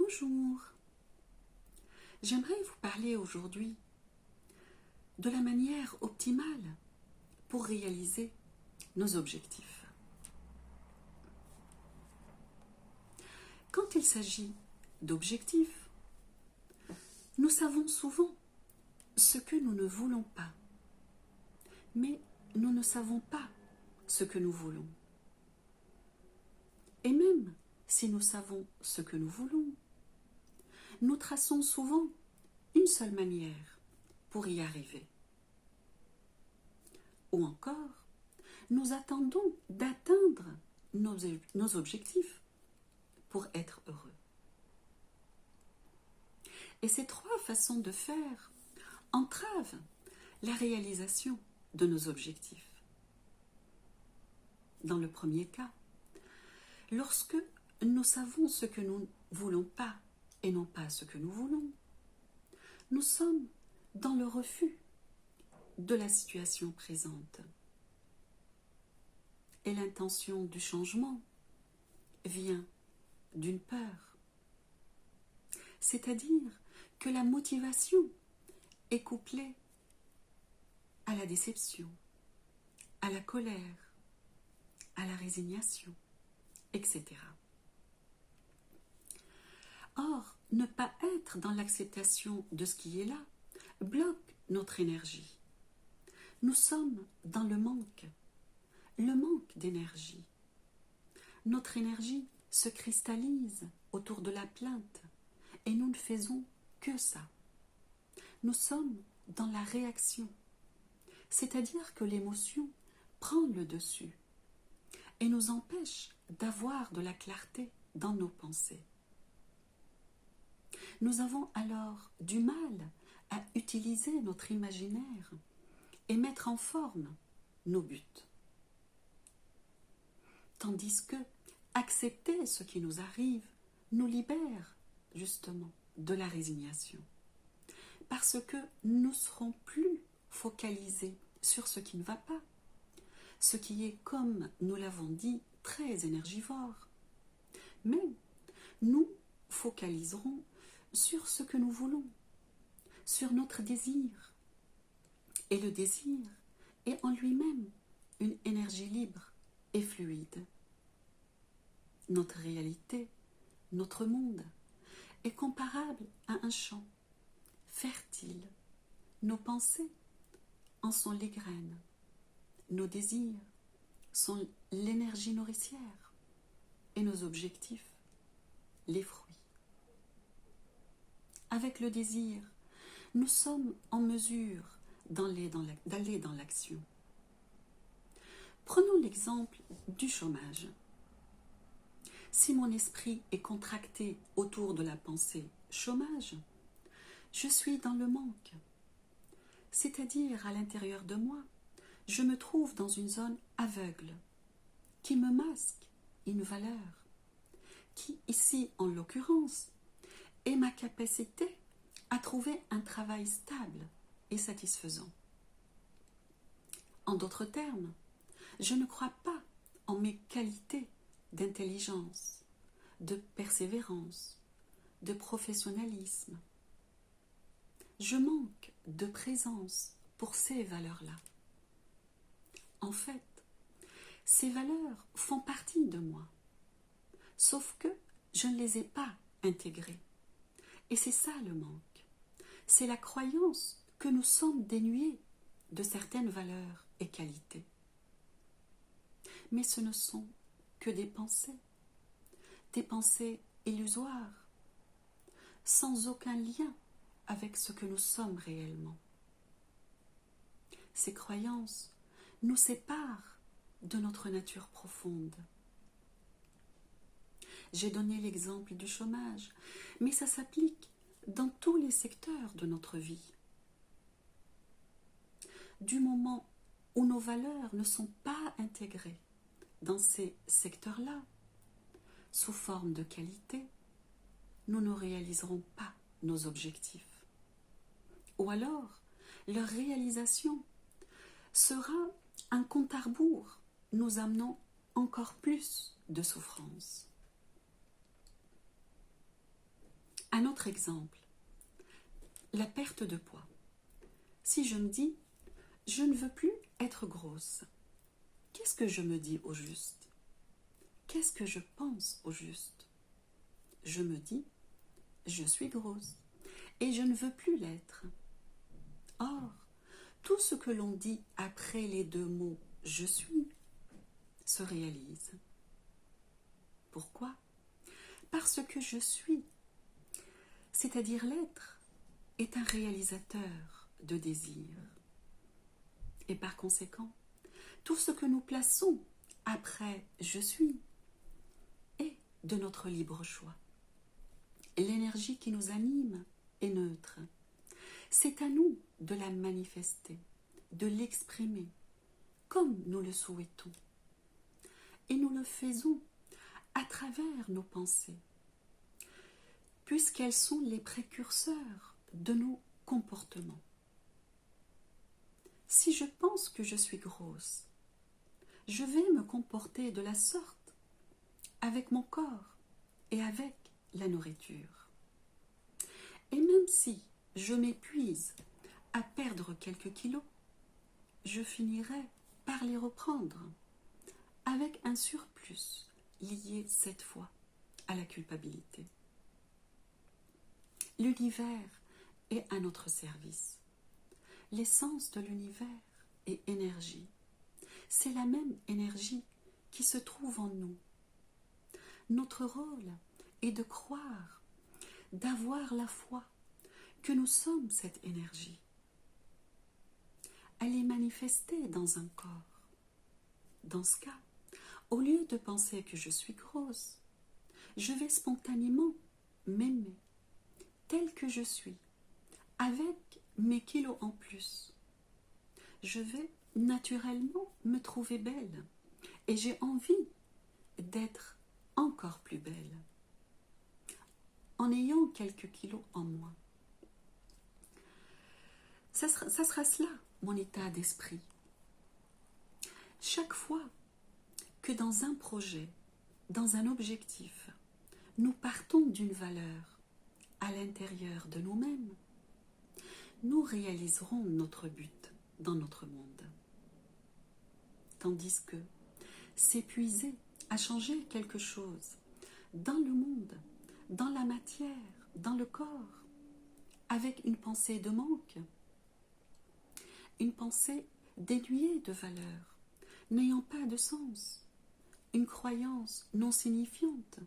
Bonjour, j'aimerais vous parler aujourd'hui de la manière optimale pour réaliser nos objectifs. Quand il s'agit d'objectifs, nous savons souvent ce que nous ne voulons pas, mais nous ne savons pas ce que nous voulons. Et même si nous savons ce que nous voulons, nous traçons souvent une seule manière pour y arriver. Ou encore, nous attendons d'atteindre nos objectifs pour être heureux. Et ces trois façons de faire entravent la réalisation de nos objectifs. Dans le premier cas, lorsque nous savons ce que nous ne voulons pas et non pas ce que nous voulons, nous sommes dans le refus de la situation présente. Et l'intention du changement vient d'une peur. C'est-à-dire que la motivation est couplée à la déception, à la colère, à la résignation, etc. Or, ne pas être dans l'acceptation de ce qui est là bloque notre énergie. Nous sommes dans le manque d'énergie. Notre énergie se cristallise autour de la plainte et nous ne faisons que ça. Nous sommes dans la réaction, c'est-à-dire que l'émotion prend le dessus et nous empêche d'avoir de la clarté dans nos pensées. Nous avons alors du mal à utiliser notre imaginaire et mettre en forme nos buts. Tandis que accepter ce qui nous arrive nous libère justement de la résignation. Parce que nous ne serons plus focalisés sur ce qui ne va pas, ce qui est, comme nous l'avons dit, très énergivore. Mais nous focaliserons sur ce que nous voulons, sur notre désir. Et le désir est en lui-même une énergie libre et fluide. Notre réalité, notre monde, est comparable à un champ fertile. Nos pensées en sont les graines. Nos désirs sont l'énergie nourricière et nos objectifs, les fruits. Avec le désir, nous sommes en mesure d'aller dans l'action. Prenons l'exemple du chômage. Si mon esprit est contracté autour de la pensée chômage, je suis dans le manque. C'est-à-dire à l'intérieur de moi, je me trouve dans une zone aveugle qui me masque une valeur, qui ici en l'occurrence est ma capacité à trouver un travail stable et satisfaisant. En d'autres termes, je ne crois pas en mes qualités d'intelligence, de persévérance, de professionnalisme. Je manque de présence pour ces valeurs-là. En fait, ces valeurs font partie de moi, sauf que je ne les ai pas intégrées. Et c'est ça le manque. C'est la croyance que nous sommes dénués de certaines valeurs et qualités. Mais ce ne sont que des pensées illusoires, sans aucun lien avec ce que nous sommes réellement. Ces croyances nous séparent de notre nature profonde. J'ai donné l'exemple du chômage, mais ça s'applique dans tous les secteurs de notre vie. Du moment où nos valeurs ne sont pas intégrées dans ces secteurs-là, sous forme de qualité, nous ne réaliserons pas nos objectifs. Ou alors, leur réalisation sera un compte à rebours, nous amenant encore plus de souffrance. Un autre exemple, la perte de poids. Si je me dis, je ne veux plus être grosse, qu'est-ce que je me dis au juste? Qu'est-ce que je pense au juste? Je me dis, je suis grosse et je ne veux plus l'être. Or, tout ce que l'on dit après les deux mots « je suis » se réalise. Pourquoi? Parce que je suis, c'est-à-dire l'être, est un réalisateur de désir. Et par conséquent, tout ce que nous plaçons après « je suis » est de notre libre choix. L'énergie qui nous anime est neutre. C'est à nous de la manifester, de l'exprimer, comme nous le souhaitons. Et nous le faisons à travers nos pensées, puisqu'elles sont les précurseurs de nos comportements. Si je pense que je suis grosse, je vais me comporter de la sorte avec mon corps et avec la nourriture. Et même si je m'épuise à perdre quelques kilos, je finirai par les reprendre avec un surplus lié cette fois à la culpabilité. L'univers est à notre service. L'essence de l'univers est énergie. C'est la même énergie qui se trouve en nous. Notre rôle est de croire, d'avoir la foi que nous sommes cette énergie. Elle est manifestée dans un corps. Dans ce cas, au lieu de penser que je suis grosse, je vais spontanément m'aimer telle que je suis, avec mes kilos en plus. Je vais naturellement me trouver belle et j'ai envie d'être encore plus belle en ayant quelques kilos en moins. Ça sera cela, mon état d'esprit. Chaque fois que dans un projet, dans un objectif, nous partons d'une valeur à l'intérieur de nous-mêmes, nous réaliserons notre but dans notre monde. Tandis que s'épuiser à changer quelque chose dans le monde, dans la matière, dans le corps, avec une pensée de manque, une pensée dénuée de valeur, n'ayant pas de sens, une croyance non signifiante,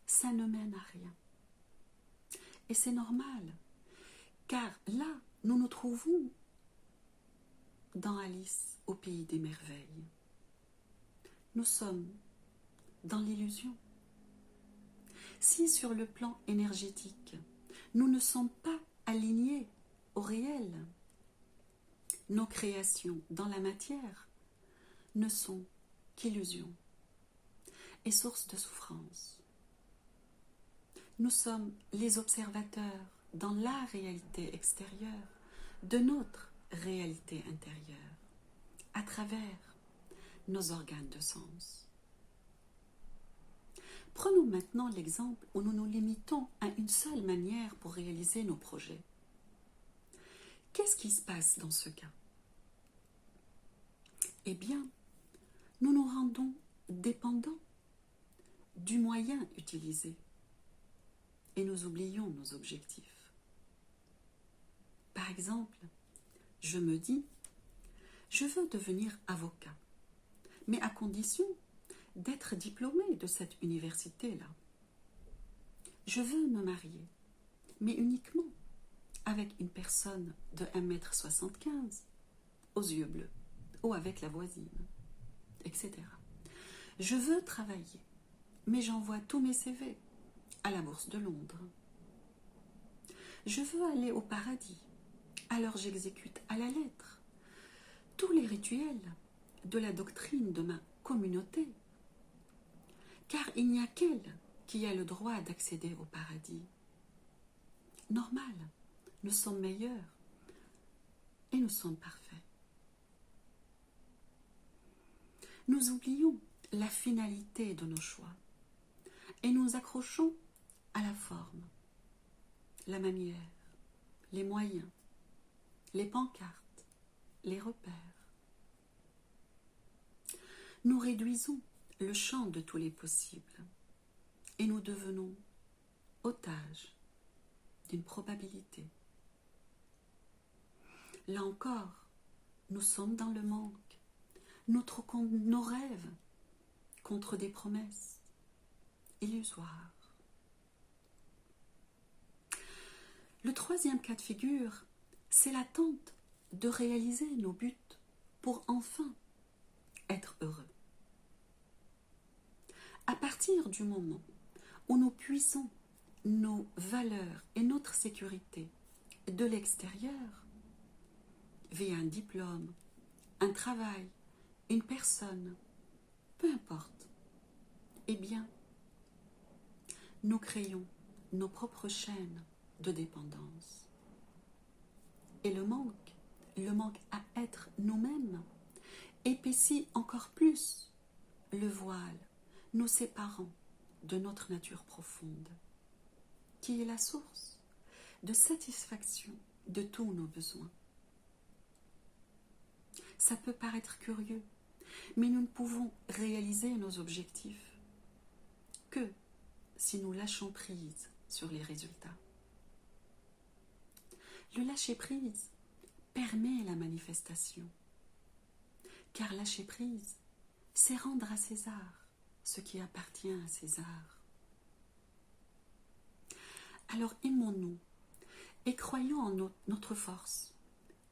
ça ne mène à rien. Et c'est normal, car là, nous nous trouvons dans Alice au pays des merveilles. Nous sommes dans l'illusion. Si sur le plan énergétique, nous ne sommes pas alignés au réel, nos créations dans la matière ne sont qu'illusions et source de souffrance. Nous sommes les observateurs dans la réalité extérieure de notre réalité intérieure, à travers nos organes de sens. Prenons maintenant l'exemple où nous nous limitons à une seule manière pour réaliser nos projets. Qu'est-ce qui se passe dans ce cas? Eh bien, nous nous rendons dépendants du moyen utilisé et nous oublions nos objectifs. Par exemple, je me dis, je veux devenir avocat, mais à condition d'être diplômé de cette université-là. Je veux me marier, mais uniquement avec une personne de 1,75 m, aux yeux bleus, ou avec la voisine, etc. Je veux travailler, mais j'envoie tous mes CV à la Bourse de Londres. Je veux aller au paradis, alors j'exécute à la lettre tous les rituels de la doctrine de ma communauté, car il n'y a qu'elle qui a le droit d'accéder au paradis. Normal, nous sommes meilleurs et nous sommes parfaits. Nous oublions la finalité de nos choix et nous accrochons à la forme. la manière, les moyens, les pancartes, les repères. Nous réduisons le champ de tous les possibles et nous devenons otages d'une probabilité. Là encore, nous sommes dans le manque. Nous troquons nos rêves contre des promesses illusoires. Le troisième cas de figure, c'est l'attente de réaliser nos buts pour enfin être heureux. À partir du moment où nous puisons nos valeurs et notre sécurité de l'extérieur, via un diplôme, un travail, une personne, peu importe, eh bien, nous créons nos propres chaînes de dépendance. Et le manque à être nous-mêmes, épaissit encore plus le voile nous séparant de notre nature profonde, qui est la source de satisfaction de tous nos besoins. Ça peut paraître curieux, mais nous ne pouvons réaliser nos objectifs que si nous lâchons prise sur les résultats. Le lâcher-prise permet la manifestation, car lâcher prise, c'est rendre à César ce qui appartient à César. Alors aimons-nous et croyons en notre force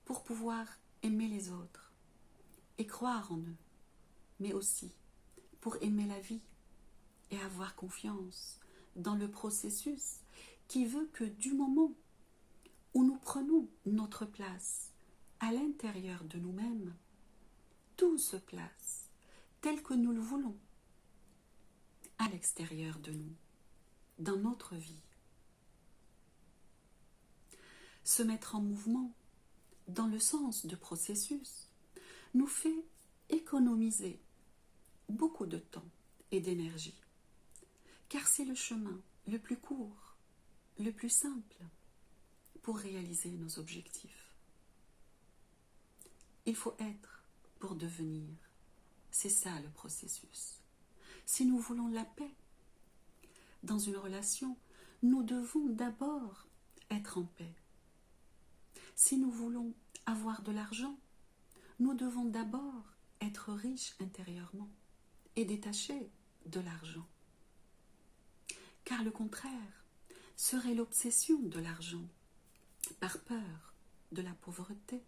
pour pouvoir aimer les autres et croire en eux, mais aussi pour aimer la vie et avoir confiance dans le processus qui veut que du moment où nous prenons notre place à l'intérieur de nous-mêmes, tout se place tel que nous le voulons à l'extérieur de nous, dans notre vie. Se mettre en mouvement dans le sens de processus nous fait économiser beaucoup de temps et d'énergie, car c'est le chemin le plus court, le plus simple pour réaliser nos objectifs. Il faut être pour devenir, c'est ça le processus. Si nous voulons la paix dans une relation, nous devons d'abord être en paix. Si nous voulons avoir de l'argent, nous devons d'abord être riches intérieurement et détachés de l'argent. Car le contraire serait l'obsession de l'argent, par peur de la pauvreté.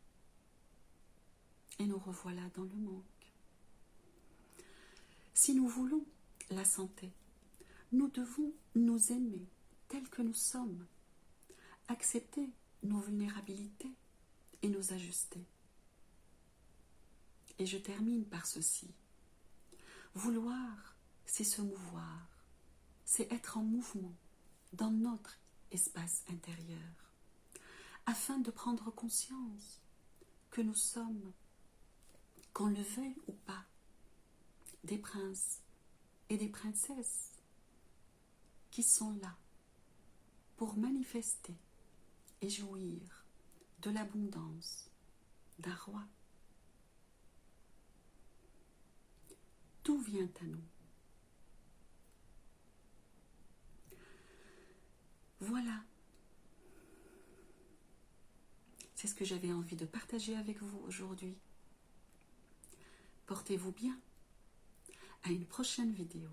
Et nous revoilà dans le manque. Si nous voulons la santé, nous devons nous aimer tels que nous sommes, accepter nos vulnérabilités et nous ajuster. Et je termine par ceci. Vouloir, c'est se mouvoir, c'est être en mouvement dans notre espace intérieur, afin de prendre conscience que nous sommes, qu'on le veuille ou pas, des princes et des princesses qui sont là pour manifester et jouir de l'abondance d'un roi. Tout vient à nous. Voilà. C'est ce que j'avais envie de partager avec vous aujourd'hui. Portez-vous bien. À une prochaine vidéo.